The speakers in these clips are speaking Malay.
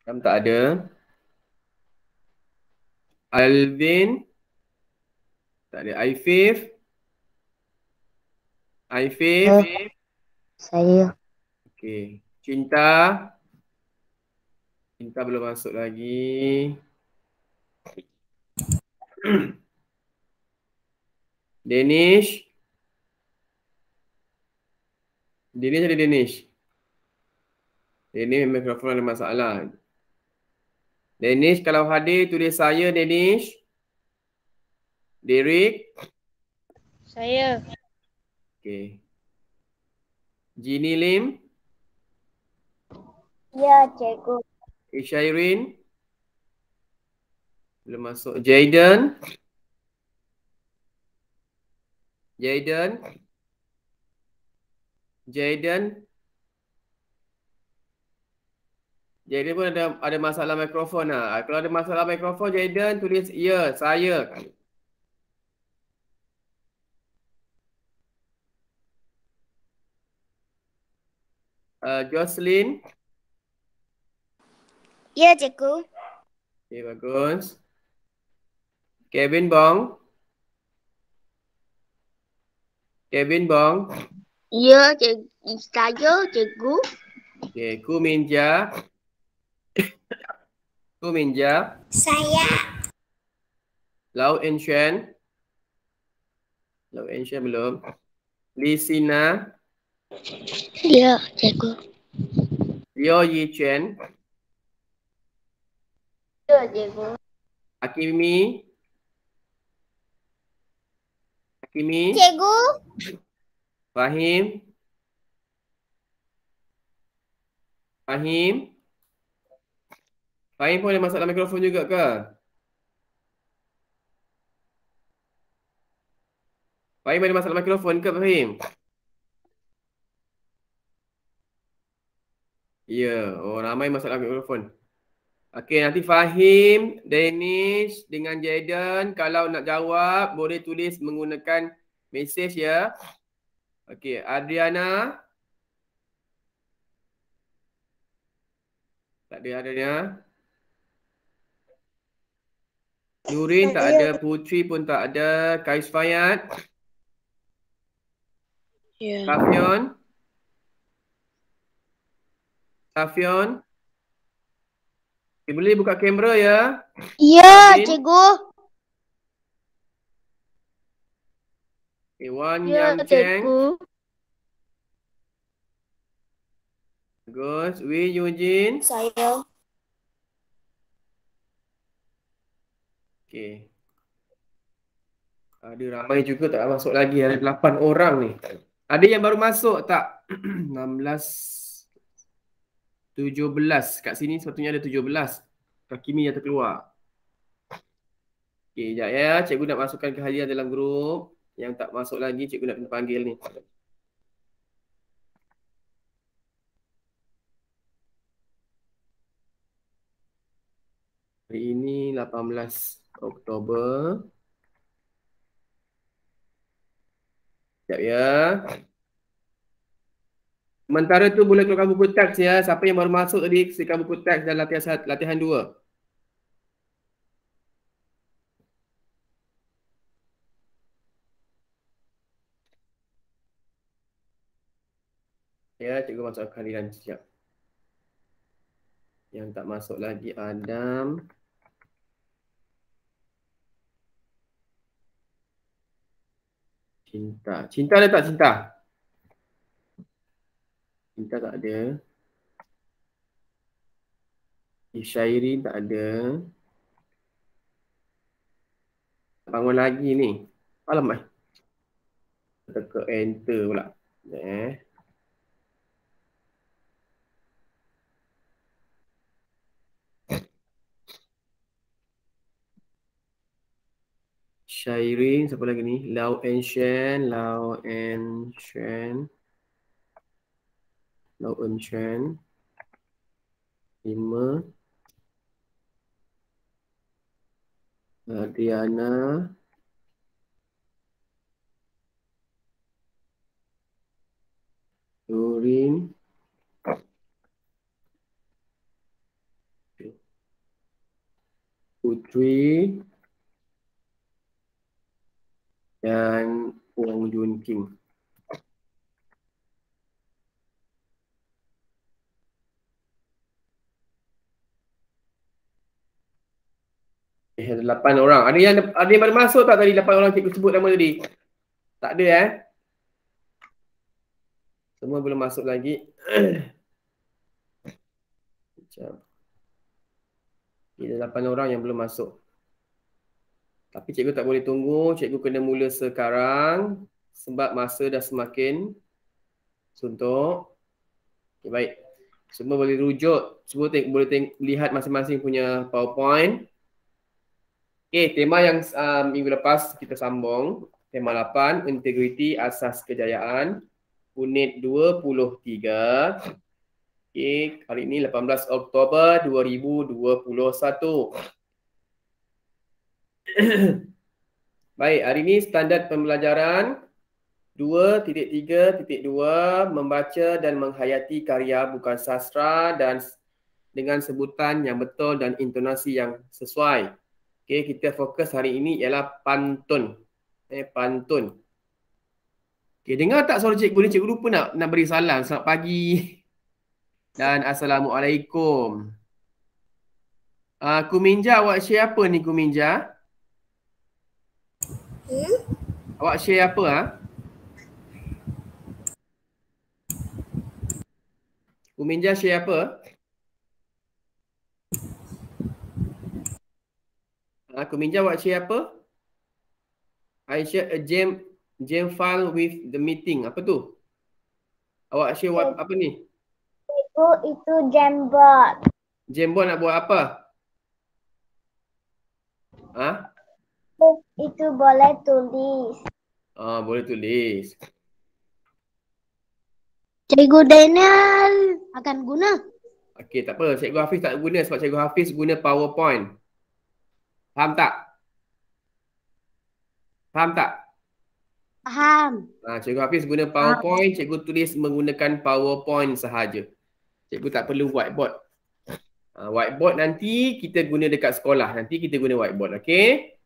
Ram tak ada. Alvin tak ada. Aifif. Aifif. Saya. Okey. Cinta. Cinta belum masuk lagi. Danish. Danish ada Danish. Danish mikrofon ada masalah. Danish kalau hadir tulis saya Danish. Derek. Saya. Okey. Jeannie Lim. Ya, cikgu. Ishairin. Belum masuk. Jayden. Jayden. Jayden. Jayden pun ada masalah mikrofon lah. Kalau ada masalah mikrofon Jayden tulis ya, saya. Jocelyn. Ya, cikgu. Okay, bagus. Kevin Bong. Kevin Bong. Ya, cikgu. Saya, cikgu. Okay, Ku Minja. Ku Minja. Saya. Lau En Shen. Lau En Shen belum. Lisina. Ya, cikgu. Liu Yi Chen. Ya, cikgu. Akimi. Akimi. Cikgu. Fahim. Fahim. Fahim pun ada masalah mikrofon juga ke? Fahim ada masalah mikrofon ke Fahim? Ya, oh ramai masalah mikrofon. Okey, nanti Fahim, Danish dengan Jayden kalau nak jawab boleh tulis menggunakan mesej ya. Okey, Adriana. Tak ada Adriana. Nurin tak ada, Putri pun tak ada, Kais Fayat. Ya. Safion. Safion. Okay, boleh buka kamera ya. Ya, Alvin. cikgu. Okay, Wan Ya, Yang Cheng. cikgu. Bagus. Wee Eugene. Saya. Okay. Ada ramai juga tak masuk lagi. Ada 8 orang ni. Ada yang baru masuk tak? 16, 17. Kat sini sepatutnya ada 17. Kakimi yang terkeluar. Okay, sekejap ya. Cikgu nak masukkan kehadiran dalam grup. Yang tak masuk lagi, cikgu nak kena panggil ni. Hari ini 18 Oktober. Sekejap ya. Sementara tu boleh keluarkan buku teks ya. Siapa yang baru masuk tadi, siapkan buku teks dan latihan 2. Ya, cikgu masuk kehadiran siap. Yang tak masuk lagi Adam. Cinta. Cinta ada tak cinta? Cinta tak ada. Syairin tak ada. Bangun lagi ni. Alamak. Teka enter pula. Syairin, siapa lagi ni? Lau En Shen. Lau En Shen. Lau En Shen. 5. Diana. Nurin. Dwi dan Wong Jun King. Ada 8 orang. Ada yang baru masuk tak tadi 8 orang cikgu sebut nama tadi? Tak ada Semua belum masuk lagi. Macam. Ada 8 orang yang belum masuk. Tapi cikgu tak boleh tunggu. Cikgu kena mula sekarang. Sebab masa dah semakin suntuk. Okay, baik. Semua boleh rujuk. Semua boleh lihat masing-masing punya PowerPoint. Okay, tema yang minggu lepas kita sambung. Tema 8, Integriti Asas Kejayaan. Unit 23. Okay, hari ini 18 Oktober 2021. Baik, hari ini standard pembelajaran 2.3.2 membaca dan menghayati karya bukan sastra dan dengan sebutan yang betul dan intonasi yang sesuai. Okey, kita fokus hari ini ialah pantun. Pantun. Okey, dengar tak suara cikgu ni? Cikgu lupa nak beri salam. Selamat pagi dan Assalamualaikum. Kuminja, awak share apa ni Kuminja? Awak share apa Kuminja share apa? Kuminja, awak share apa? I share a jam file with the meeting. Apa tu? Awak share apa ni? Itu Jamboard. Jamboard nak buat apa? Itu boleh tulis. Boleh tulis. Cikgu Daniel akan guna. Okey, tak apa. Cikgu Hafiz tak guna sebab Cikgu Hafiz guna PowerPoint. Faham tak? Faham tak? Faham. Cikgu Hafiz guna PowerPoint, cikgu tulis menggunakan PowerPoint sahaja. Cikgu tak perlu whiteboard. Whiteboard nanti kita guna dekat sekolah. Nanti kita guna whiteboard. Okey?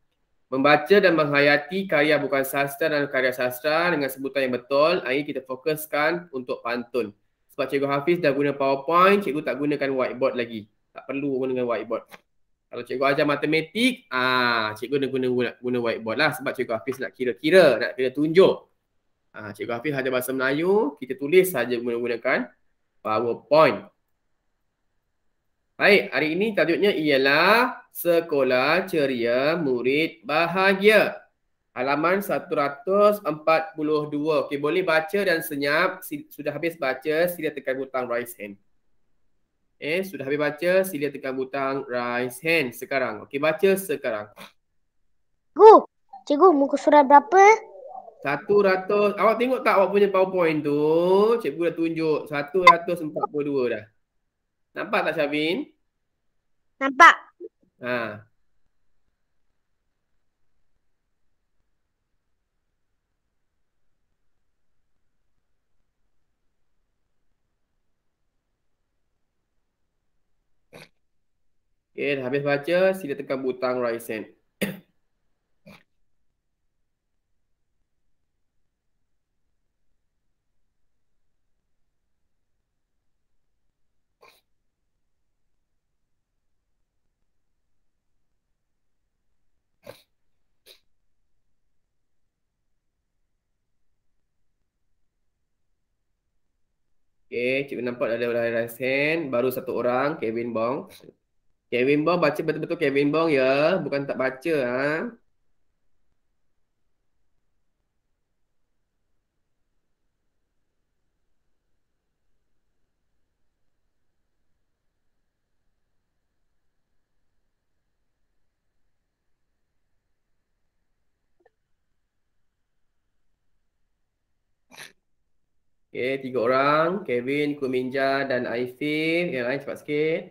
Membaca dan menghayati karya bukan sastra dan karya sastra dengan sebutan yang betul. Ini kita fokuskan untuk pantun. Sebab Cikgu Hafiz dah guna PowerPoint, cikgu tak gunakan whiteboard lagi. Tak perlu gunakan whiteboard. Kalau cikgu ajar matematik, cikgu dah guna whiteboard lah. Sebab Cikgu Hafiz nak kira-kira, nak kena tunjuk. Cikgu Hafiz ajar bahasa Melayu, kita tulis saja menggunakan PowerPoint. Baik, hari ini tajuknya ialah Sekolah Ceria Murid Bahagia. Halaman 142. Okey, boleh baca dan senyap. Sudah habis baca, sila tekan butang raise hand. Sudah habis baca, sila tekan butang raise hand sekarang. Okey, baca sekarang. Cikgu, muka surat berapa? 100. Awak tengok tak awak punya PowerPoint tu? Cikgu dah tunjuk 142 dah. Nampak tak Syafin? Nampak. Okay, dah habis baca, sila tekan butang raise hand. Okay, cikgu nampak ada raise hand. Baru satu orang, Kevin Bong. Kevin Bong, baca betul-betul Kevin Bong ya. Bukan tak baca. Okay, 3 orang. Kevin, Kuminja dan Aifif. Yang lain cepat sikit.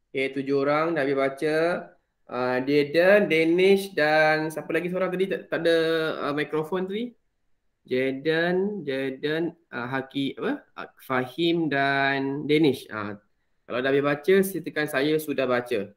Okay, 7 orang dah habis baca. Jaden, Danish dan siapa lagi seorang tadi tak ada mikrofon tadi? Jaden, Haki apa? Fahim dan Danish. Kalau dah habis baca, sertakan saya sudah baca.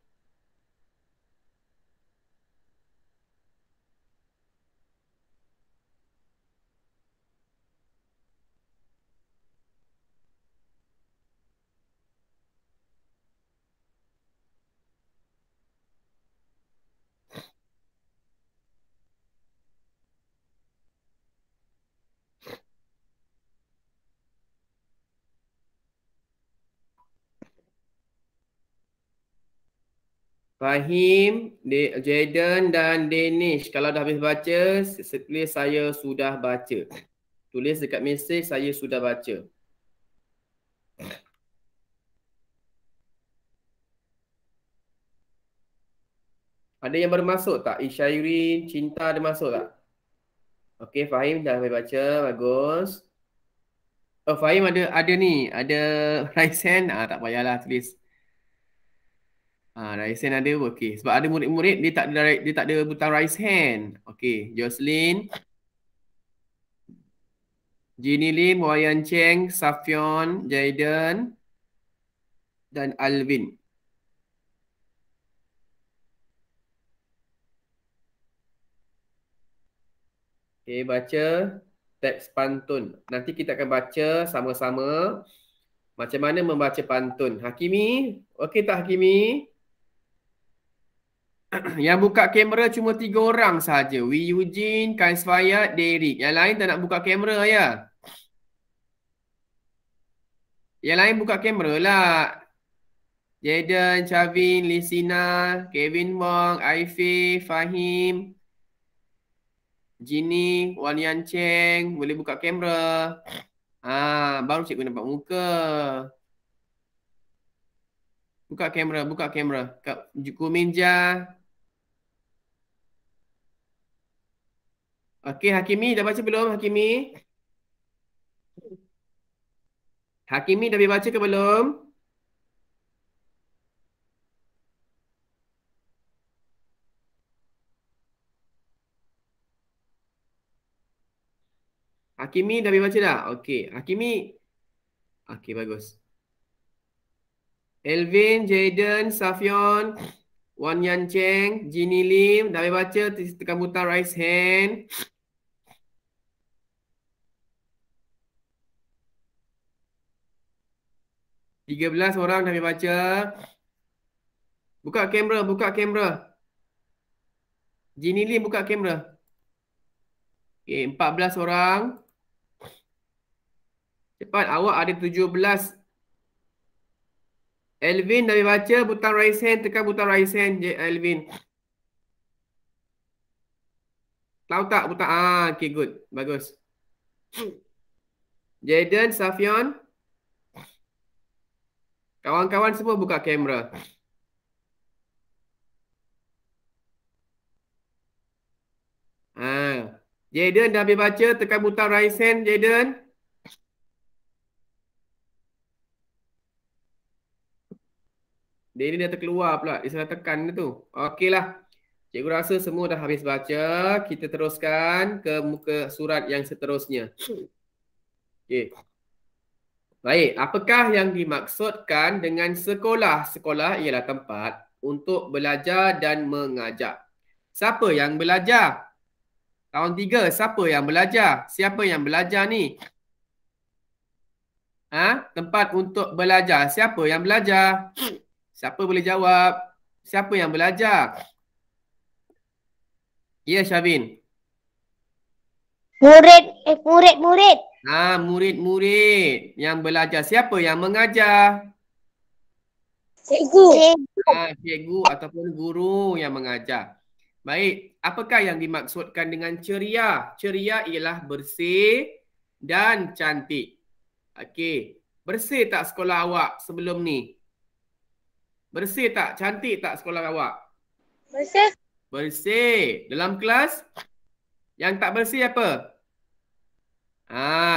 Fahim, Jaden dan Danish. Kalau dah habis baca, tulis saya sudah baca. Tulis dekat mesej saya sudah baca. Ada yang baru masuk tak? Isyairin, Cinta ada masuk tak? Okey, Fahim dah habis baca. Bagus. Oh, Fahim ada ni. Ada raise hand. Tak payahlah tulis. Raise hand ada. Okey. Sebab ada murid-murid dia tak ada butang raise hand. Okey, Jocelyn, Jenny Lim, Wayan Cheng, Safion, Jayden dan Alvin. Okey, baca teks pantun. Nanti kita akan baca sama-sama macam mana membaca pantun. Hakimi, okey tak Hakimi? Yang buka kamera cuma 3 orang saja. Wi Eugene, Kais Fayad, Derek. Yang lain tak nak buka kamera ya? Yang lain buka kamera lah. Jaden, Chavin, Lisina, Kevin Wong, Aifee, Fahim, Ginny, Wan Yan Cheng. Boleh buka kamera. Baru cikgu nampak muka. Buka kamera, buka kamera. Kak Kuminja. Okey, Hakimi dah baca belum Hakimi? Hakimi dah baca ke belum? Hakimi dah baca dah? Okey, Hakimi. Okey, bagus. Elvin, Jaden, Safion, Wan Yan Cheng, Ginny Lim, dah baca, tekan butang raise hand. Tiga belas orang dah baca. Buka kamera, buka kamera. Ginny Lim buka kamera. Okey, 14 orang. Cepat, awak ada 17. Elvin dah baca, butang raise hand, tekan butang raise hand, Elvin. Tahu tak butang? Okay, good. Bagus. Jaden, Safion. Kawan-kawan semua buka kamera. Jaden dah habis baca, tekan butang raise hand, Jaden. Dia ni dah terkeluar pula, dia salah tekan tu. Okeylah. Cikgu rasa semua dah habis baca. Kita teruskan ke muka surat yang seterusnya. Okey. Baik, apakah yang dimaksudkan dengan sekolah? Sekolah ialah tempat untuk belajar dan mengajar. Siapa yang belajar? Tahun 3, siapa yang belajar? Siapa yang belajar ni? Tempat untuk belajar. Siapa yang belajar? Siapa boleh jawab? Siapa yang belajar? Ya, Syavin. Murid. Murid-murid yang belajar. Siapa yang mengajar? Cikgu. Cikgu ataupun guru yang mengajar. Baik, apakah yang dimaksudkan dengan ceria? Ceria ialah bersih dan cantik. Okey, bersih tak sekolah awak sebelum ni? Bersih tak? Cantik tak sekolah awak? Bersih. Bersih. Dalam kelas? Yang tak bersih apa?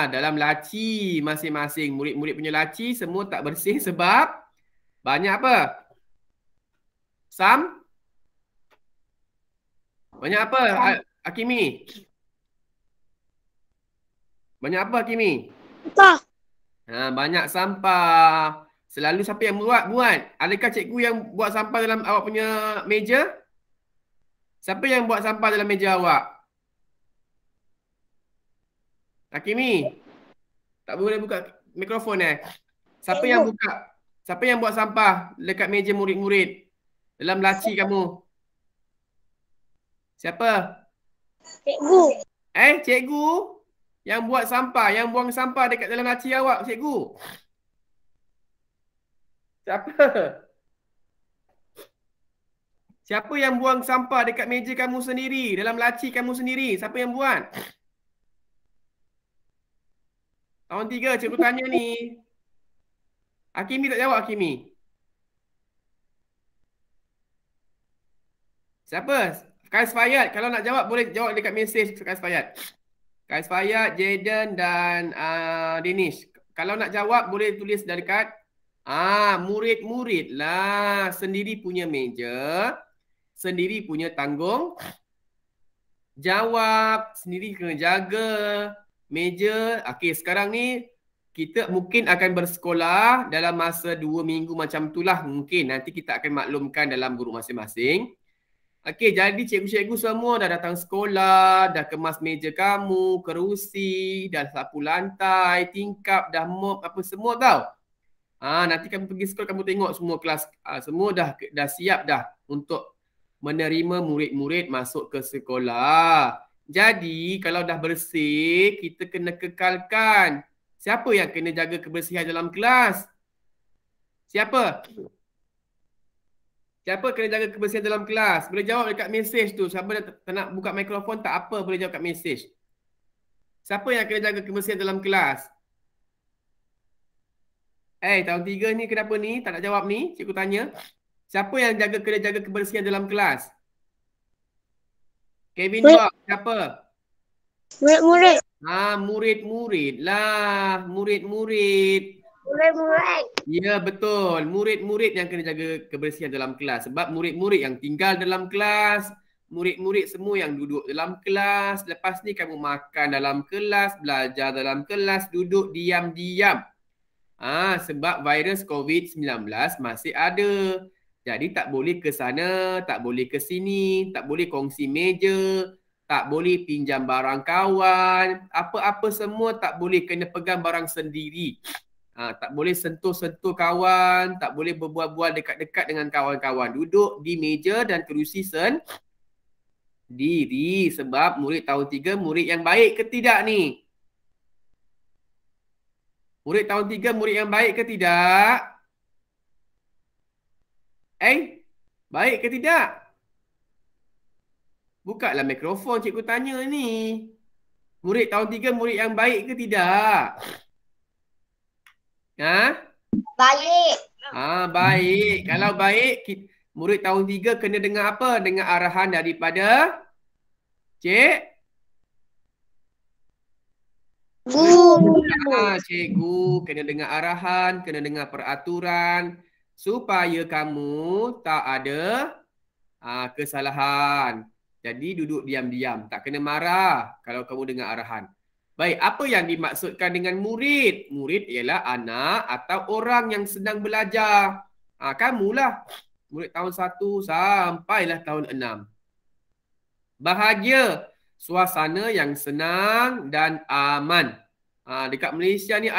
Dalam laci masing-masing. Murid-murid punya laci semua tak bersih sebab banyak apa? Banyak apa, Hakimi? Banyak apa, Hakimi? Apa? Banyak sampah. Selalu siapa yang buat? Adakah cikgu yang buat sampah dalam awak punya meja? Siapa yang buat sampah dalam meja awak? Hakimi, tak boleh buka mikrofon Siapa yang buka? Siapa yang buat sampah dekat meja murid-murid? Dalam laci kamu? Siapa? Cikgu. Cikgu? Yang buat sampah, yang buang sampah dekat dalam laci awak, cikgu? Siapa? Siapa yang buang sampah dekat meja kamu sendiri, dalam laci kamu sendiri? Siapa yang buat? Tahun 3 cikgu tanya ni. Hakimi tak jawab, Hakimi. Siapa? Kais Fayad. Kalau nak jawab, boleh jawab dekat mesej Kais Fayad. Kais Fayad, Jaden dan Danish. Kalau nak jawab, boleh tulis dekat murid-murid lah. Sendiri punya meja. Sendiri punya tanggung jawab. Sendiri kena jaga meja. Okey, sekarang ni kita mungkin akan bersekolah dalam masa 2 minggu macam itulah. Mungkin nanti kita akan maklumkan dalam guru masing-masing. Okey, jadi cikgu-cikgu semua dah datang sekolah, dah kemas meja kamu, kerusi, dah sapu lantai, tingkap, dah mop, apa semua tau. Nanti kamu pergi sekolah, kamu tengok semua kelas, semua dah siap dah untuk menerima murid-murid masuk ke sekolah. Jadi, kalau dah bersih, kita kena kekalkan. Siapa yang kena jaga kebersihan dalam kelas? Siapa? Siapa kena jaga kebersihan dalam kelas? Boleh jawab dekat mesej tu. Siapa tak nak buka mikrofon tak apa, boleh jawab kat mesej. Siapa yang kena jaga kebersihan dalam kelas? Tahun 3 ni kenapa ni? Tak nak jawab ni? Cikgu tanya. Siapa yang kena jaga kebersihan dalam kelas? Kevin Bob, siapa? Murid-murid. Murid-murid lah. Murid-murid. Murid-murid. Ya, betul. Murid-murid yang kena jaga kebersihan dalam kelas. Sebab murid-murid yang tinggal dalam kelas, murid-murid semua yang duduk dalam kelas. Lepas ni kamu makan dalam kelas, belajar dalam kelas, duduk diam-diam. Sebab virus COVID-19 masih ada. Jadi tak boleh ke sana, tak boleh ke sini, tak boleh kongsi meja, tak boleh pinjam barang kawan, apa-apa semua tak boleh, kena pegang barang sendiri. Tak boleh sentuh-sentuh kawan, tak boleh berbual-bual dekat-dekat dengan kawan-kawan. Duduk di meja dan kerusi sendiri. Sebab murid tahun 3 murid yang baik ke tidak ni? Murid tahun 3 murid yang baik ke tidak? Baik ke tidak? Bukalah mikrofon, cikgu tanya ni. Murid tahun 3 murid yang baik ke tidak? Baik. Baik. Kalau baik, murid tahun 3 kena dengar apa? Dengar arahan daripada cikgu. Kena dengar arahan, kena dengar peraturan supaya kamu tak ada kesalahan. Jadi duduk diam-diam, tak kena marah kalau kamu dengar arahan. Baik, apa yang dimaksudkan dengan murid? Murid ialah anak atau orang yang sedang belajar. Kamulah. Murid tahun 1 sampailah tahun 6. Bahagia. Suasana yang senang dan aman. Dekat Malaysia ni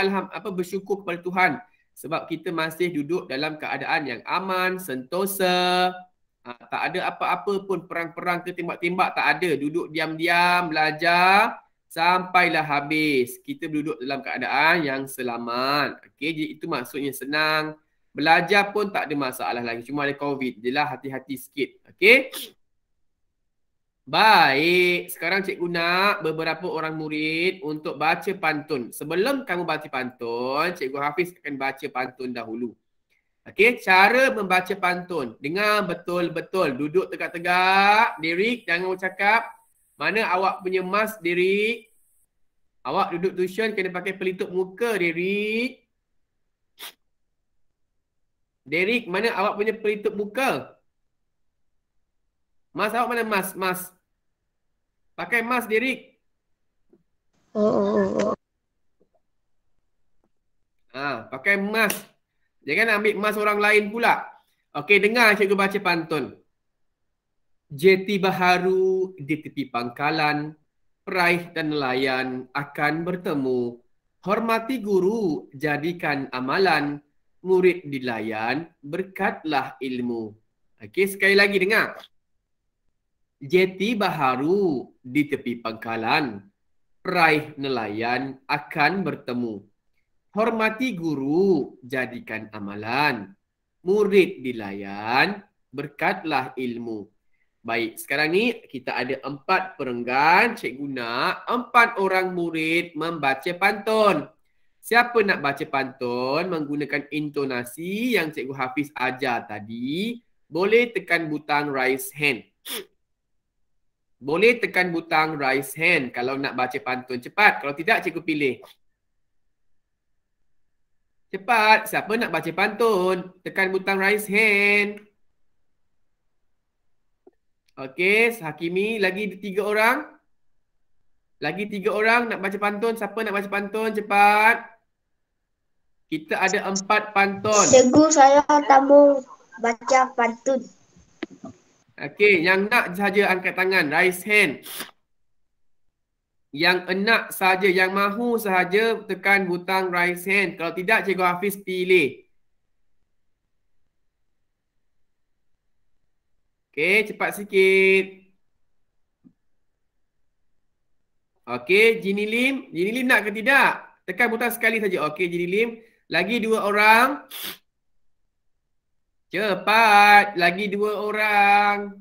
bersyukur kepada Tuhan. Sebab kita masih duduk dalam keadaan yang aman, sentosa. Tak ada apa-apa pun perang-perang ke tembak-tembak, tak ada. Duduk diam-diam, belajar. Sampailah habis. Kita duduk dalam keadaan yang selamat. Okey, jadi itu maksudnya senang. Belajar pun tak ada masalah lagi. Cuma ada COVID. Jelah hati-hati sikit. Okey. Baik. Sekarang cikgu nak beberapa orang murid untuk baca pantun. Sebelum kamu baca pantun, Cikgu Hafiz akan baca pantun dahulu. Okey, cara membaca pantun. Dengar betul-betul. Duduk tegak-tegak. Derek, jangan bercakap. Mana awak punya mask, Derek? Awak duduk tuition kena pakai pelitup muka, Derek. Derek, mana awak punya pelitup muka? Mas awak mana mas? Mas. Pakai mas Derek. Pakai mas. Jangan ambil mas orang lain pula. Okey, dengar cikgu baca pantun. Jeti baharu di tepi pangkalan, peraih dan nelayan akan bertemu. Hormati guru, jadikan amalan, murid dilayan, berkatlah ilmu. Okey, sekali lagi dengar. Jeti baharu di tepi pangkalan, peraih nelayan akan bertemu. Hormati guru, jadikan amalan, murid dilayan, berkatlah ilmu. Baik, sekarang ni kita ada 4 perenggan. Cikgu nak 4 orang murid membaca pantun. Siapa nak baca pantun menggunakan intonasi yang Cikgu Hafiz ajar tadi, boleh tekan butang raise hand. Boleh tekan butang raise hand kalau nak baca pantun cepat. Kalau tidak, cikgu pilih. Cepat, siapa nak baca pantun? Tekan butang raise hand. Okey, Hakimi, lagi 3 orang. Lagi 3 orang nak baca pantun. Siapa nak baca pantun? Cepat. Kita ada 4 pantun. Cikgu, saya tak mau baca pantun. Okey, yang nak saja angkat tangan, raise hand. Yang nak saja, yang mahu sahaja tekan butang raise hand. Kalau tidak, Cikgu Hafiz pilih. Okey, cepat sikit. Okey, Jini Lim. Jini Lim nak ke tidak? Tekan butang sekali saja. Okey, Jini Lim. Lagi 2 orang. Cepat. Lagi 2 orang.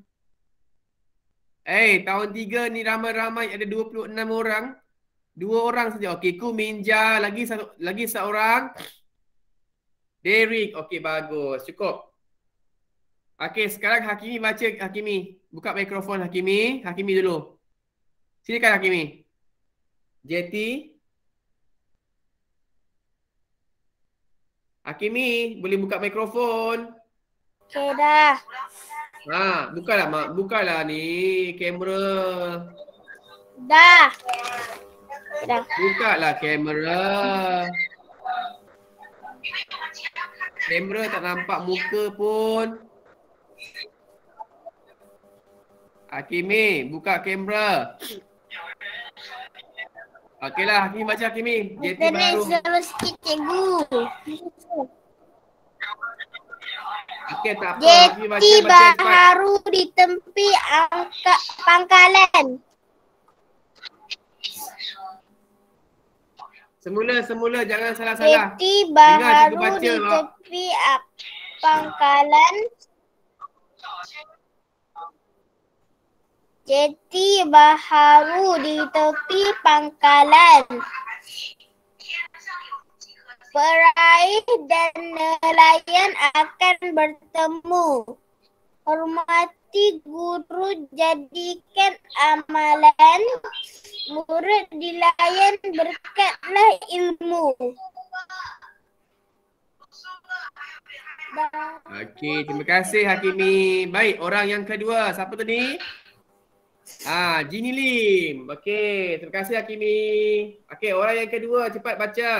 Tahun 3 ni ramai-ramai ada 26 orang. 2 orang saja. Okey, Ku Minja. Lagi seorang. Derek. Okey, bagus. Cukup. Okey, sekarang Hakimi baca. Hakimi. Buka mikrofon Hakimi. Hakimi dulu. Silakan Hakimi. Jeti. Hakimi, boleh buka mikrofon. Okay, dah. Bukalah mak. Bukalah ni kamera. Dah. Dah. Bukalah kamera. Kamera tak nampak muka pun. Hakimi, buka kamera. Okeylah, Hakimi baca Hakimi. Jeti baru. Slow sikit, cikgu. Okey, tak apa. Hakimi baca cepat. Baharu di tepi pangkalan. Semula jangan salah-salah. Jeti Dengar cikgu baharu baca, di Mak. tepi pangkalan. Jeti baharu di tepi pangkalan. Peraih dan nelayan akan bertemu. Hormati guru, jadikan amalan. Murid dilayan, berkatlah ilmu. Okey, terima kasih Hakimi. Baik, orang yang kedua. Siapa tadi? Jini Lim. Okey, terima kasih Hakimi. Okey, orang yang kedua cepat baca.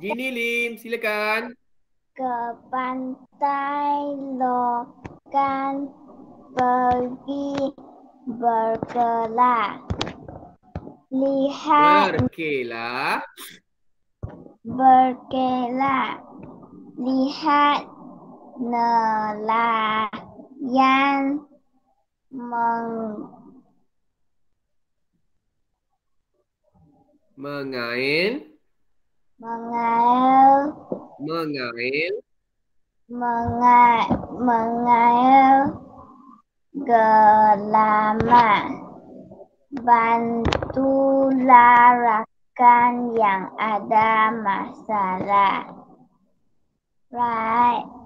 Jini Lim, silakan. Ke pantai Lokan pergi berkelah. Berkelah. Lihat nelayan mengail gelama. Bantulah rakan yang ada masalah.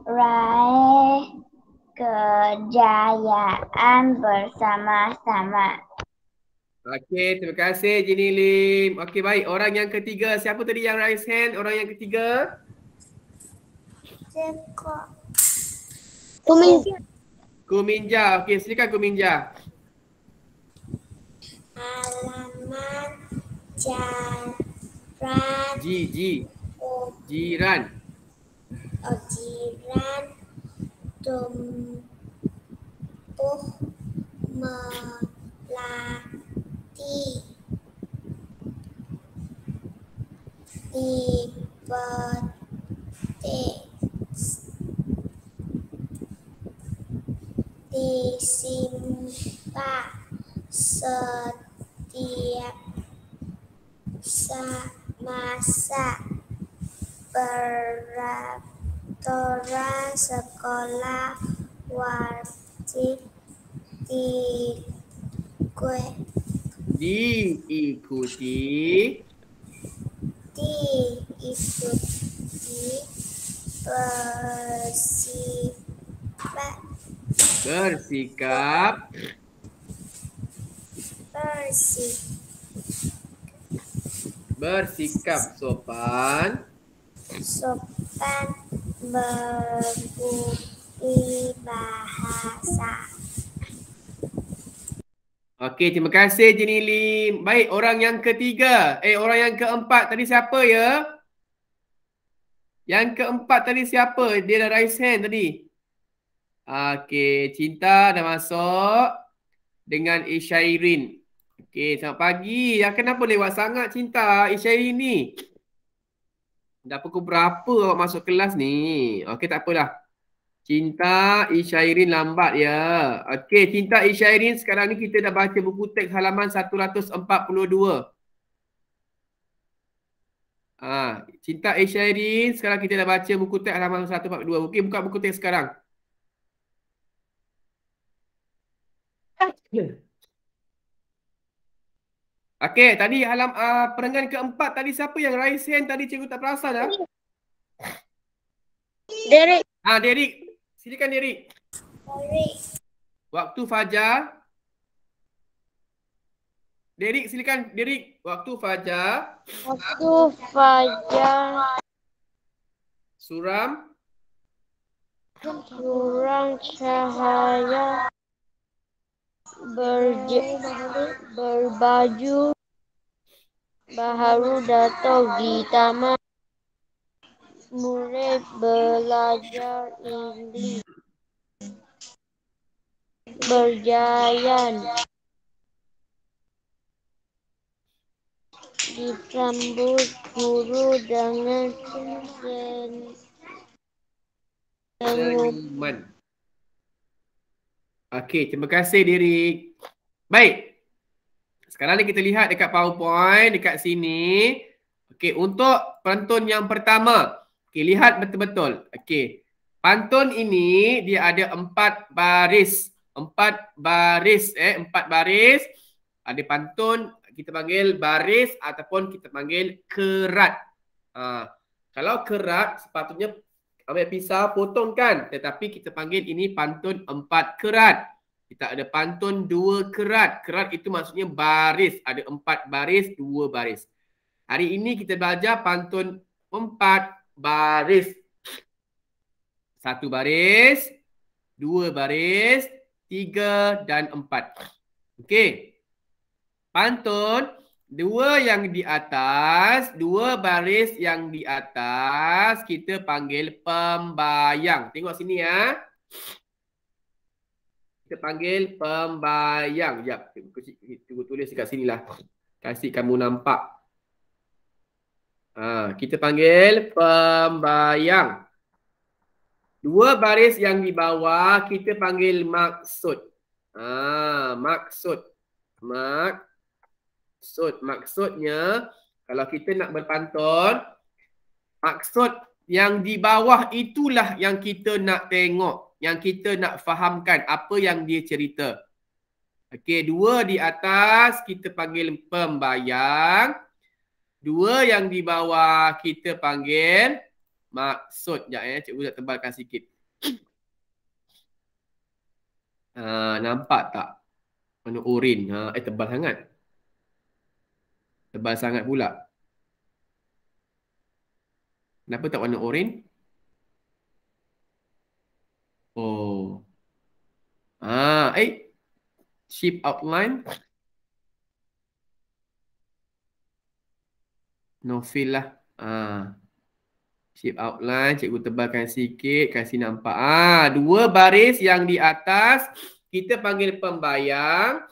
Raih kejayaan bersama-sama. Okey, terima kasih Jini Lim. Okey, baik. Orang yang ketiga. Siapa tadi yang raise hand? Orang yang ketiga? Kuminja. Kuminja. Okey, silakan Kuminja. Halaman jaran Jiran. jiran tumbuh melati dipetik disimpan setiap masa peraturan sekolah wajib diikuti bersikap sopan berbudi bahasa. Okey, terima kasih Jenny Lim. Baik, orang yang ketiga. Orang yang keempat tadi siapa ya? Yang keempat tadi siapa? Dia dah raise hand tadi. Okey, Cinta dah masuk dengan Isyairin. Okey, selamat pagi. Kenapa lewat sangat Cinta Isyairin ni? Dah pukul berapa awak masuk kelas ni? Okey, tak apalah. Cinta Isyairin lambat ya. Okey, Cinta Isyairin, sekarang ni kita dah baca buku teks halaman 142. Cinta Isyairin, sekarang kita dah baca buku teks halaman 142. Okey, buka buku teks sekarang. Okey, tadi perenggan keempat tadi siapa yang raise hand tadi, cikgu tak perasan dah? Derek. Derek. Silakan Derek. Waktu fajar. Derek, silakan Derek. Waktu fajar. Suram cahaya berbaju baharu datang di taman. Murid belajar ini berjalan disambut guru dengan senyuman. Okey, terima kasih Derek. Baik. Sekarang ni kita lihat dekat PowerPoint dekat sini. Okey, untuk pantun yang pertama. Okey, lihat betul-betul. Okey. Pantun ini dia ada 4 baris. 4 baris. 4 baris. Ada pantun kita panggil baris ataupun kita panggil kerat. Kalau kerat sepatutnya ambil pisau potong kan. Tetapi kita panggil ini pantun 4 kerat. Kita ada pantun 2 kerat. Kerat itu maksudnya baris. Ada 4 baris, 2 baris. Hari ini kita belajar pantun 4 baris. 1 baris, 2 baris, 3 dan 4. Okey. Pantun 2 yang di atas, 2 baris yang di atas kita panggil pembayang. Tengok sini ya. Kita panggil pembayang. Sekejap, tunggu tulis dekat sini lah. Kasih kamu nampak. Kita panggil pembayang. 2 baris yang di bawah kita panggil maksud. Maksud. Maksudnya kalau kita nak berpantun, maksud yang di bawah itulah yang kita nak tengok, yang kita nak fahamkan apa yang dia cerita. Okey, 2 di atas kita panggil pembayang. 2 yang di bawah kita panggil maksud. Sekejap cikgu nak tebalkan sikit. Nampak tak? Warna oren. Tebal sangat. Tebal sangat pula. Kenapa tak warna oren? Oh. Shape outline. No fill lah. Shape outline, cikgu tebalkan sikit, kasih nampak. Dua baris yang di atas kita panggil pembayang.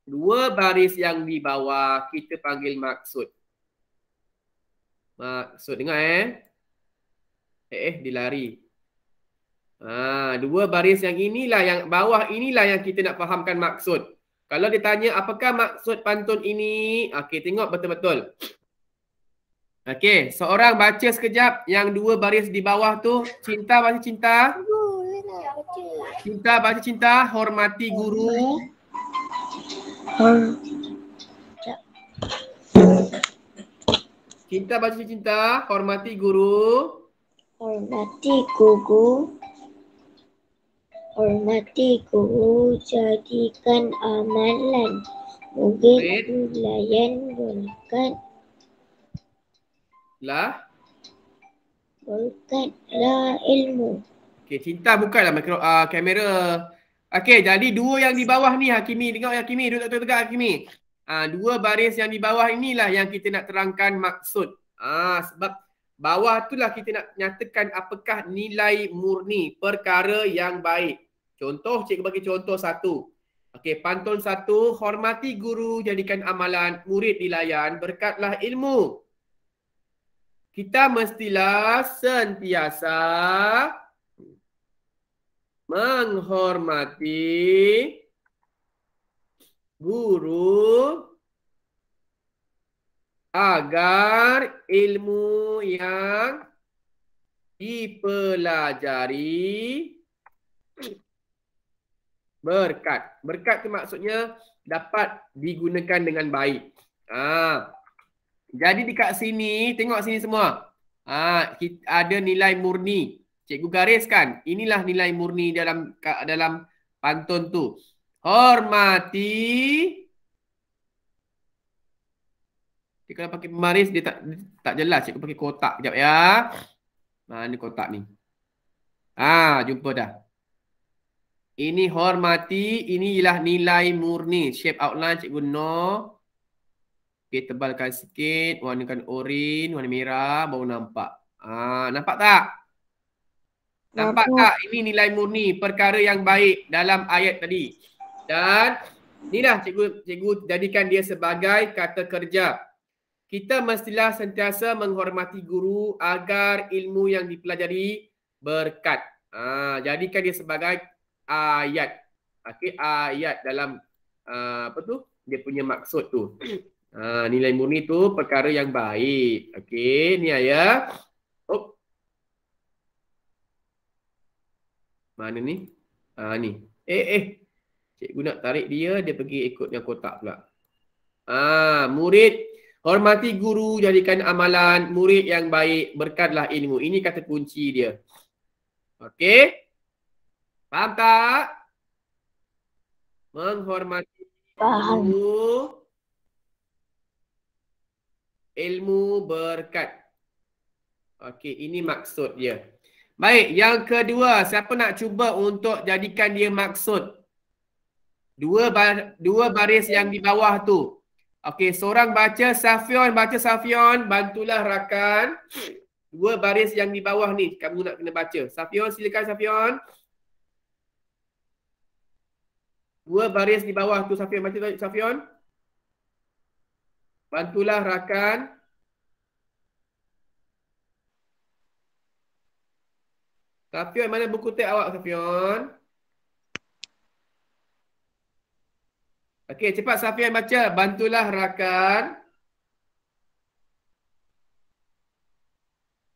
Dua baris yang di bawah kita panggil maksud. Maksud, dengar dia lari. Dua baris yang inilah, yang bawah inilah yang kita nak fahamkan maksud. Kalau dia tanya apakah maksud pantun ini, okey, tengok betul-betul. Okey, seorang baca sekejap yang dua baris di bawah tu. Cinta baca cinta. Cinta baca cinta, hormati guru. Cinta baca cinta, hormati guru. Hormati guru. Hormati guru, jadikan amalan. Murid layan berkat. Berkatlah ilmu. Okey, cinta bukanlah kamera. Okey, jadi dua yang di bawah ni Hakimi, tengok Hakimi, duduk tegak Hakimi. Dua baris yang di bawah inilah yang kita nak terangkan maksud. Sebab bawah itulah kita nak nyatakan apakah nilai murni, perkara yang baik. Contoh, cikgu bagi contoh satu. Okey, pantun satu, hormati guru, jadikan amalan, murid dilayan, berkatlah ilmu. Kita mestilah sentiasa menghormati guru agar ilmu yang dipelajari berkat. Berkat tu maksudnya dapat digunakan dengan baik. Jadi dekat sini, tengok sini semua. Ada nilai murni. Cikgu gariskan. Inilah nilai murni dalam pantun tu. Hormati. Dia kalau pakai pemaris dia tak jelas. Cikgu pakai kotak kejap ya. Mana kotak ni? Jumpa dah. Ini hormati. Ini ialah nilai murni. Shape outline cikgu no. Okay, tebalkan sikit, warnakan oren, warna merah, baru nampak. Nampak tak? Nampak tak? Ini nilai murni, perkara yang baik dalam ayat tadi. Dan inilah cikgu jadikan dia sebagai kata kerja. Kita mestilah sentiasa menghormati guru agar ilmu yang dipelajari berkat. Jadikan dia sebagai ayat. Okey, ayat dalam dia punya maksud tu. Nilai murni tu perkara yang baik. Okey, ni ayat. Mana ni? Ni. Cikgu nak tarik dia pergi ikut yang kotak pula. Murid hormati guru, jadikan amalan, murid yang baik, berkatlah ilmu. Ini kata kunci dia. Okey? Faham tak? Menghormati guru, ilmu berkat. Okey, ini maksud dia. Baik, yang kedua, siapa nak cuba untuk jadikan dia maksud? Dua baris yang di bawah tu. Okey, seorang baca Safion, bantulah rakan. Dua baris yang di bawah ni, kamu nak kena baca. Safion, silakan Safion. Dua baris di bawah tu, Safion, baca Safion. Bantulah rakan. Safion, mana buku teks awak, Safion? Okey, cepat Safion baca. Bantulah rakan.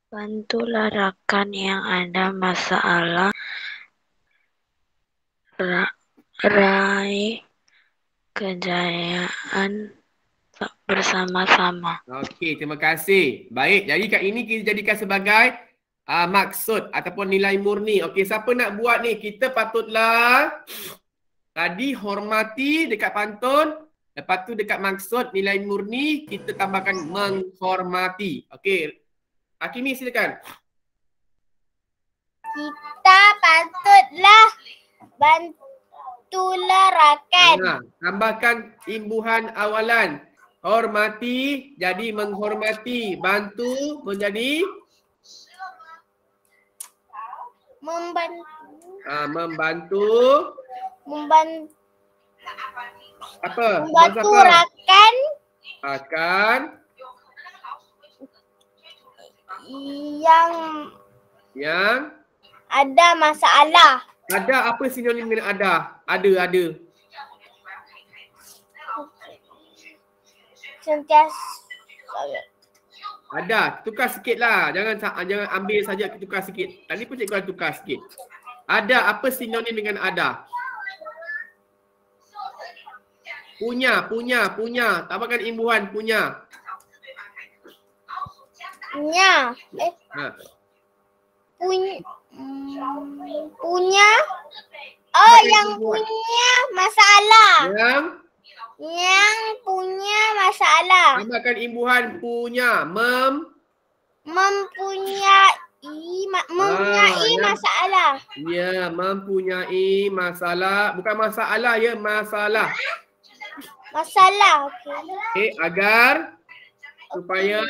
Bantulah rakan yang ada masalah. Raih kejayaan bersama-sama. Okey, terima kasih. Baik, jadi kat ini kita jadikan sebagai maksud ataupun nilai murni. Okey, siapa nak buat ni? Kita patutlah tadi hormati dekat pantun. Lepas tu dekat maksud nilai murni kita tambahkan menghormati. Okey, Hakimi silakan. Kita patutlah Bantulah rakan. Tambahkan imbuhan awalan. Hormati jadi menghormati. Bantu menjadi Membantu. Membantu. Apa? Membantu rakan Akan yang ada masalah. ada. Apa sinonim dengan ada? Ada. Sentiasa. Ada. Tukar sikit lah. Jangan ambil saja tukar sikit. Tadi pun cikgu ada tukar sikit. Ada. Apa sinonim dengan ada? Punya. Tambahkan imbuhan punya. Punya. Punya. Oh, yang punya masalah. Yang punya masalah. Tambahkan imbuhan punya. Mempunyai masalah. Ya, mempunyai masalah. Bukan masalah ya, masalah. Masalah. Okey, agar supaya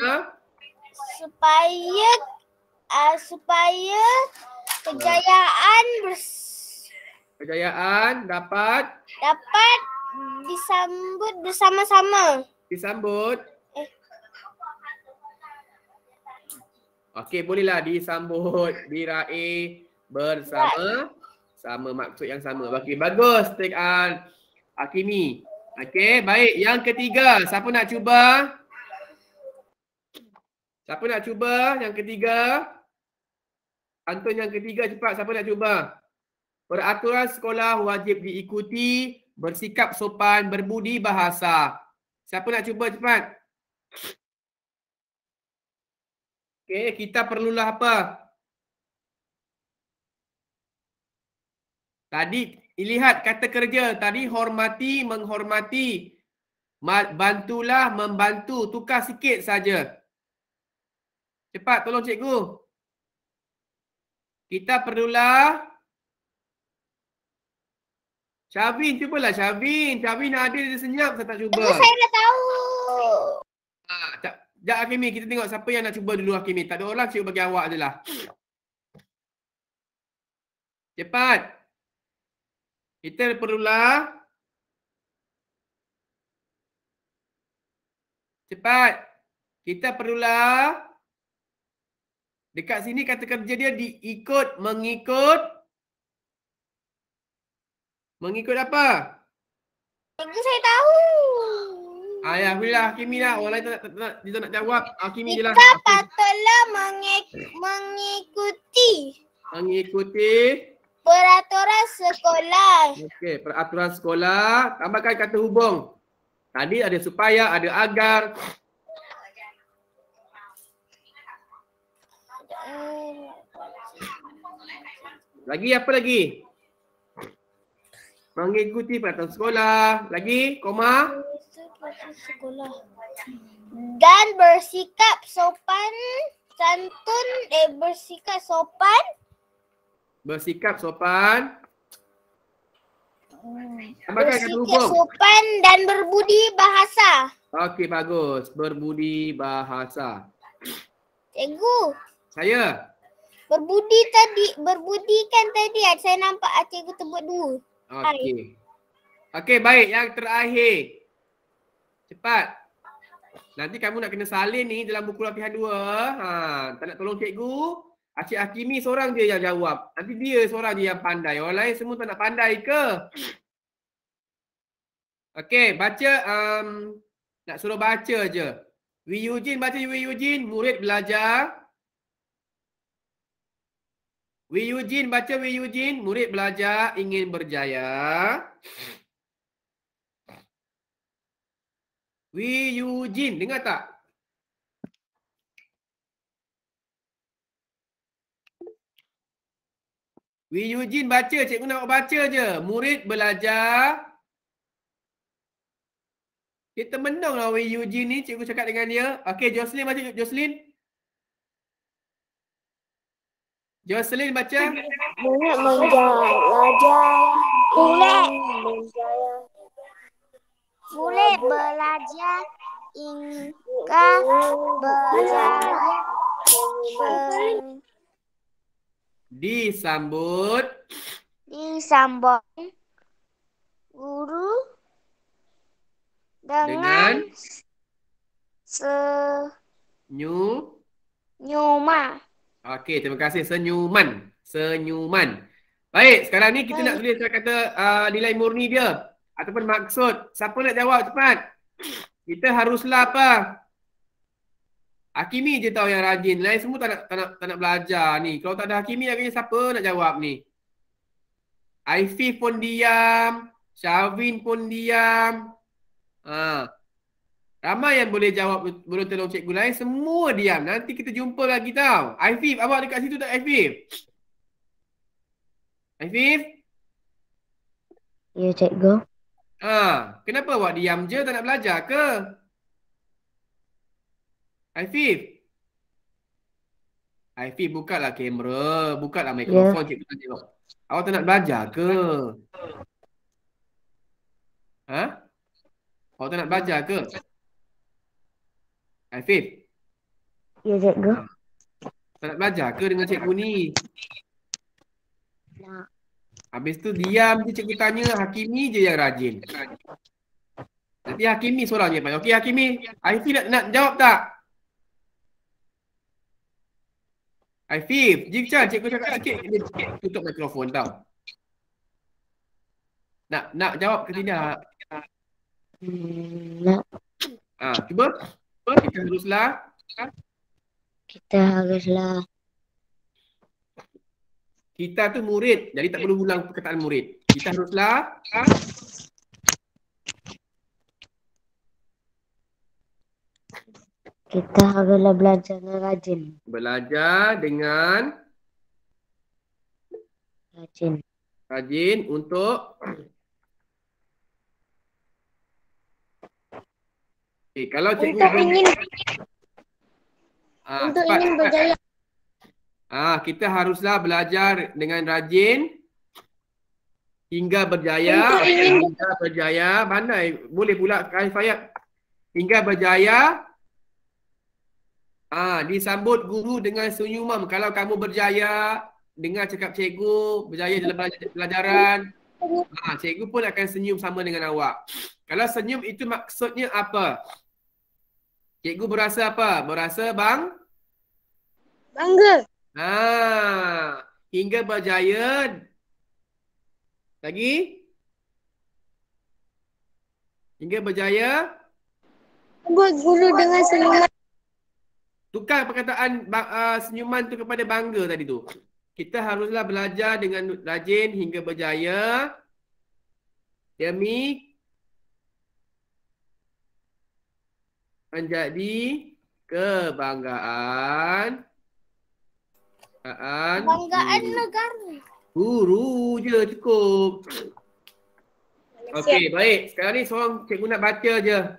kejayaan dapat disambut bersama-sama. Okey, bolehlah disambut, diraih bersama maksud yang sama. Okey, bagus Tik Hakimi. Okey, baik. Yang ketiga, siapa nak cuba? Yang ketiga? Pantun yang ketiga cepat, siapa nak cuba? Peraturan sekolah wajib diikuti, bersikap sopan, berbudi bahasa. Siapa nak cuba cepat? Okey, kita perlulah apa? Tadi lihat kata kerja. Tadi hormati, menghormati. Bantulah, membantu. Tukar sikit saja. Cepat, tolong cikgu. Kita perlulah. Syavin, cubalah Syavin. Syavin ada dia senyap, saya tak cuba. Saya dah tahu. Sekejap Hakimi, kita tengok siapa yang nak cuba dulu Hakimi. Tak ada orang, cikgu bagi awak je lah. Cepat. Kita perlulah. Cepat. Kita perlulah. Dekat sini kata kerja dia diikut, mengikut. Mengikut apa? Cikgu saya tahu. Ya, bolehlah Hakimi lah. Orang lain dia nak jawab. Hakimi je lah. Kita patutlah mengikuti peraturan sekolah. Okey, peraturan sekolah. Tambahkan kata hubung. Tadi ada supaya, ada agar. Lagi apa lagi? Mengikuti peraturan sekolah. Lagi, koma. Dan bersikap sopan santun. Bersikap sopan. Bersikap sopan. Bersikap sopan dan berbudi bahasa. Okey, bagus. Berbudi bahasa. Cikgu. Saya. Berbudi kan tadi saya nampak cikgu tebut dua. Okey. Okey, baik. Yang terakhir. Cepat. Nanti kamu nak kena salin ni dalam buku latihan 2. Tak nak tolong cikgu. Cik Hakimi seorang je yang jawab. Nanti dia seorang je yang pandai. Orang lain semua tak nak pandai ke? Okey, baca. Nak suruh baca je. Wi Eugene, baca Wi Eugene. Murid belajar. Wi Eugene, baca Wi Eugene. Murid belajar ingin berjaya. Wi Eugene, dengar tak? Wi Eugene baca, cikgu nak baca je. Murid belajar. Kita menang lah Wi Eugene ni, cikgu cakap dengan dia. Okey, Jocelyn baca, Jocelyn. Jocelyn baca. Murid belajar Boleh belajar hingga berjaya disambut guru dengan senyuman. Okey, terima kasih. Senyuman. Baik, sekarang ni kita nak tulis kata nilai murni dia ataupun maksud. Siapa nak jawab cepat? Kita haruslah apa? Hakimi je tahu yang rajin. Lain semua tak nak belajar ni. Kalau tak ada Hakimi, agaknya siapa nak jawab ni? Aifif pun diam. Syavin pun diam. Ramai yang boleh jawab, boleh tolong cikgu lain. Semua diam. Nanti kita jumpa lagi tau. Aifif, awak dekat situ tak Aifif? Aifif? Ya, cikgu. Kenapa awak diam je, tak nak belajar ke? Aifif, bukalah kamera, bukalah mikrofon, cikgu nak tengok. Awak tak nak belajar ke? Awak tak nak belajar ke? Aifif? Ya, cikgu. Tak nak belajar ke dengan cikgu ni? Nak. Habis tu diam je cikgu tanya, Hakimi je yang rajin. Nanti Hakimi seorang je. Okey Hakimi, Aifif nak jawab tak? Aifif, jika cikgu cakap sikit, dia tutup mikrofon tau. Nak jawab ke tidak? Nak. Cuba. Kita haruslah. Kita tu murid, jadi tak perlu ulang perkataan murid. Kita haruslah. Kita haruslah belajar dengan rajin. Belajar dengan rajin untuk kalau cikgu ingin berjaya. Kita haruslah belajar dengan rajin hingga berjaya. Hingga berjaya. Pandai. Boleh pula Fayat. Hingga berjaya. Disambut guru dengan senyuman. Kalau kamu berjaya, dengar cakap cikgu, berjaya dalam pelajaran, cikgu pun akan senyum sama dengan awak. Kalau senyum itu maksudnya apa? Cikgu berasa apa? Berasa bangga. Hingga berjaya. Lagi? Hingga berjaya. Buat guru dengan senyuman. Tukar perkataan senyuman tu kepada bangga tadi tu. Kita haruslah belajar dengan rajin hingga berjaya demi menjadi kebanggaan negara. Guru je cukup. Okey, baik. Sekarang ni seorang cikgu nak baca je.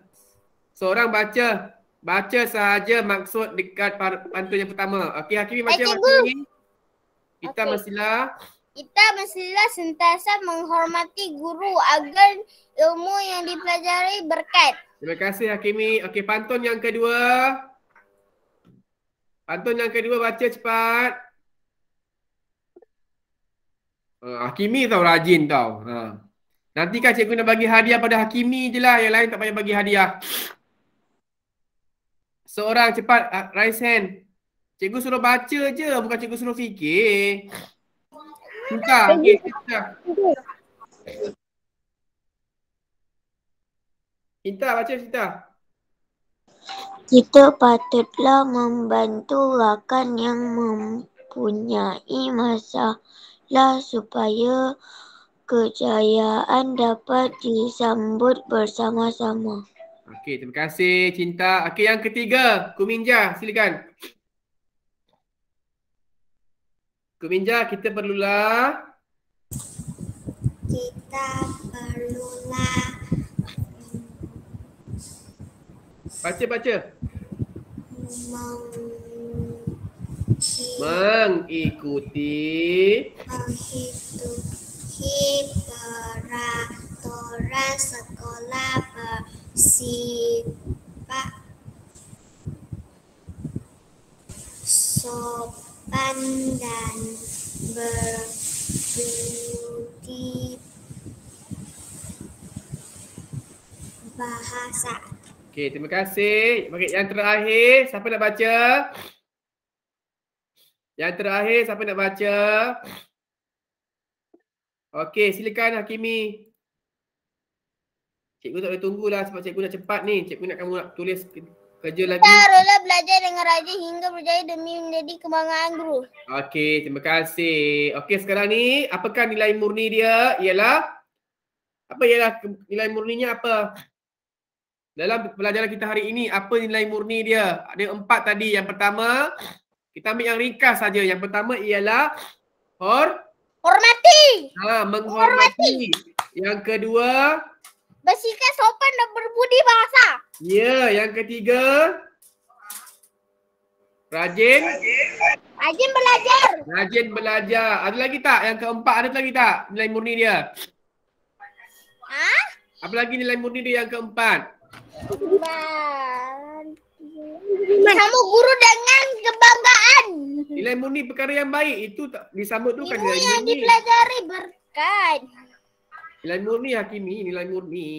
Seorang baca. Baca sahaja maksud dekat pantun yang pertama. Okey, Hakimi baca ni. Kita mestilah sentiasa menghormati guru agar ilmu yang dipelajari berkat. Terima kasih Hakimi. Okey, pantun yang kedua. Baca cepat. Hakimi tau rajin tau. Nanti kan cikgu nak bagi hadiah pada Hakimi je lah. Yang lain tak payah bagi hadiah. Seorang cepat raise hand. Cikgu suruh baca je, bukan cikgu suruh fikir. Cinta, okey, Cinta. Cinta, baca Cinta. Kita patutlah membantu rakan yang mempunyai masalah supaya kejayaan dapat disambut bersama-sama. Okey, terima kasih Cinta. Okey, yang ketiga, Kuminja, silakan. Kuminja, kita perlulah baca. Mengikuti peraturan sekolah bersifat sopan dan berbudi bahasa. Okey, terima kasih. Okey, yang terakhir, siapa nak baca? Yang terakhir, siapa nak baca? Okey, silakan Hakimi. Cikgu tak boleh tunggulah sebab cikgu dah cepat ni. Cikgu nak kamu nak tulis kerja lagi. Kita haruslah belajar dengan rajin hingga berjaya demi menjadi kebanggaan guru. Okey, terima kasih. Okey, sekarang ni apakah nilai murni dia? Ialah nilai murninya apa? Dalam pelajaran kita hari ini, apa nilai murni dia? Ada 4 tadi. Yang pertama, kita ambil yang ringkas saja. Yang pertama ialah Hormati. menghormati. Yang kedua, Bersikap sopan dan berbudi bahasa. ya, yang ketiga, rajin Rajin belajar. Ada lagi tak? Yang keempat ada lagi tak nilai murni dia? Apa lagi nilai murni dia yang keempat? Bersama guru dengan kebanggaan. Nilai murni perkara yang baik itu tak disambut tu kan Ilmu nilai yang murni. dipelajari berkat. Nilai murni Hakimi, nilai murni.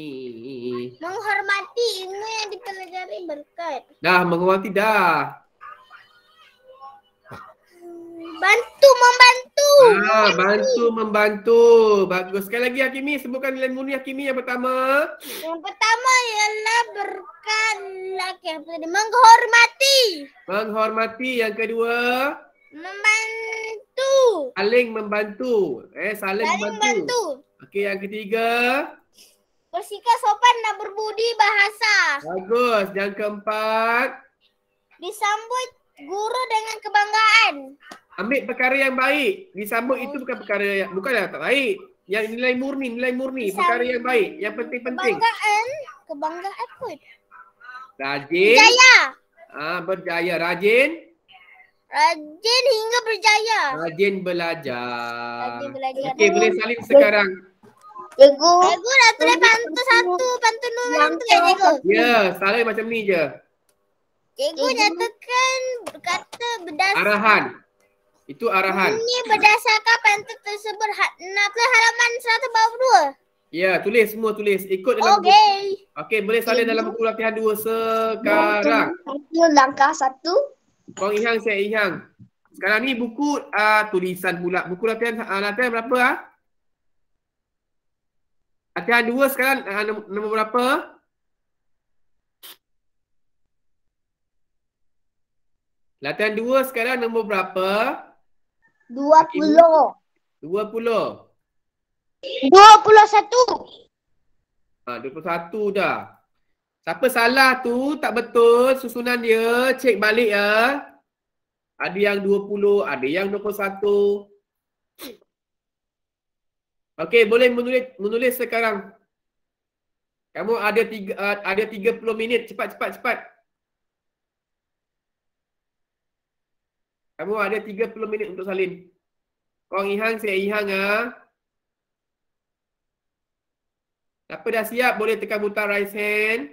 Menghormati ilmu yang dipelajari berkat. Dah menghormati dah. Membantu. Bantu membantu. Bagus. Sekali lagi Hakimi, sebutkan nilai murni Hakimi yang pertama. Yang pertama ialah berkat menghormati. Menghormati. Yang kedua, Membantu. saling membantu. Saling membantu. Okey, yang ketiga, Bersikap sopan dan berbudi bahasa. bagus. Yang keempat, Disambut guru dengan kebanggaan. ambil perkara yang baik. Disambut itu bukan perkara yang bukanlah tak baik. Yang nilai murni, perkara yang baik, yang penting-penting. Kebanggaan pun. Rajin. Berjaya. Berjaya. Rajin Hingga berjaya. Rajin belajar. Rajin belajar. Okey, boleh salin sekarang. Cikgu dah tulis pantun 1, pantun 2 macam tu kan cikgu? Ya, salin macam ni je. Cikgu nyatakan kata berdasarkan Arahan. Itu arahan. ini berdasarkan pantun tersebut halaman 142. Ya, tulis semua tulis. Ikut dalam buku. Okey, boleh salin dalam buku latihan 2 sekarang. Langkah 1. Kong Ihang, saya Ihang. Sekarang ni buku tulisan pula. Buku latihan berapa Latihan 2 sekarang nombor berapa? Latihan 2 sekarang nombor berapa? 20. 20. 21. 21 dah. Siapa salah tu tak betul susunan dia, cek balik ya. Ada yang 20, ada yang 21. Okey, boleh menulis sekarang. Kamu ada 30 minit, cepat. Kamu ada 30 minit untuk salin. Kong Ihang, saya Ihang ah. Siapa dah siap boleh tekan butang raise hand.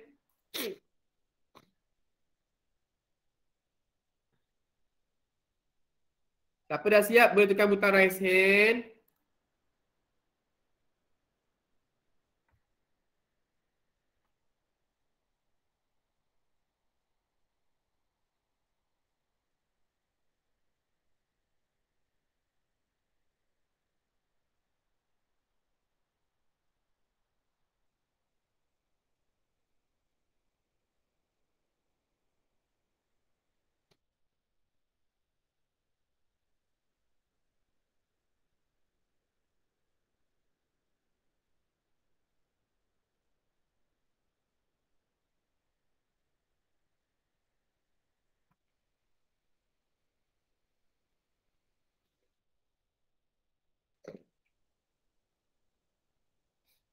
Siapa dah siap boleh tekan butang raise hand.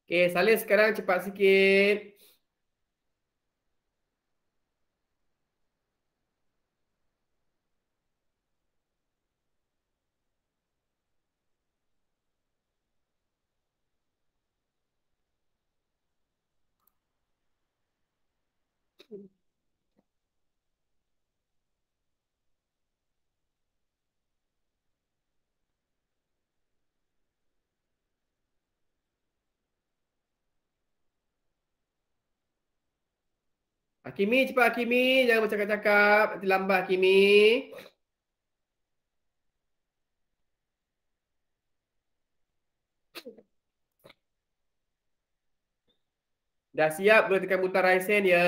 Okey, salin sekarang cepat sikit. Hakimi, cepat Hakimi. Jangan bercakap-cakap. Nanti lambat Hakimi. Dah siap boleh tekan butang raise hand ya.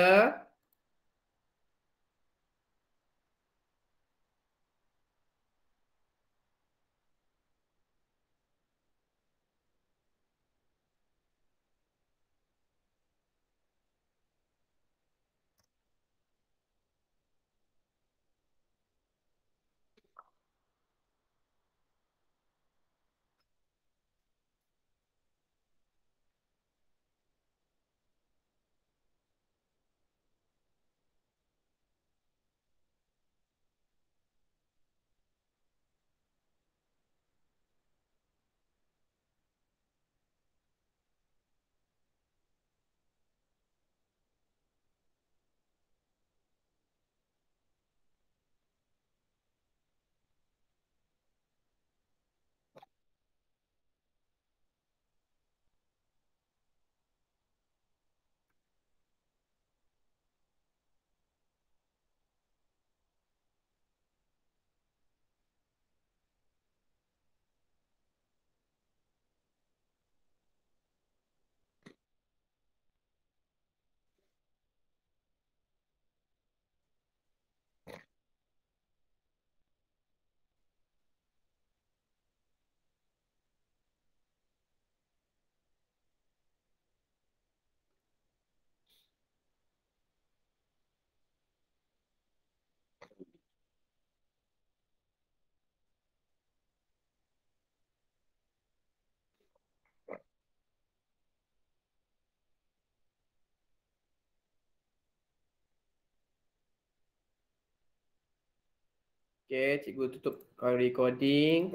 Okay, cikgu tutup recording.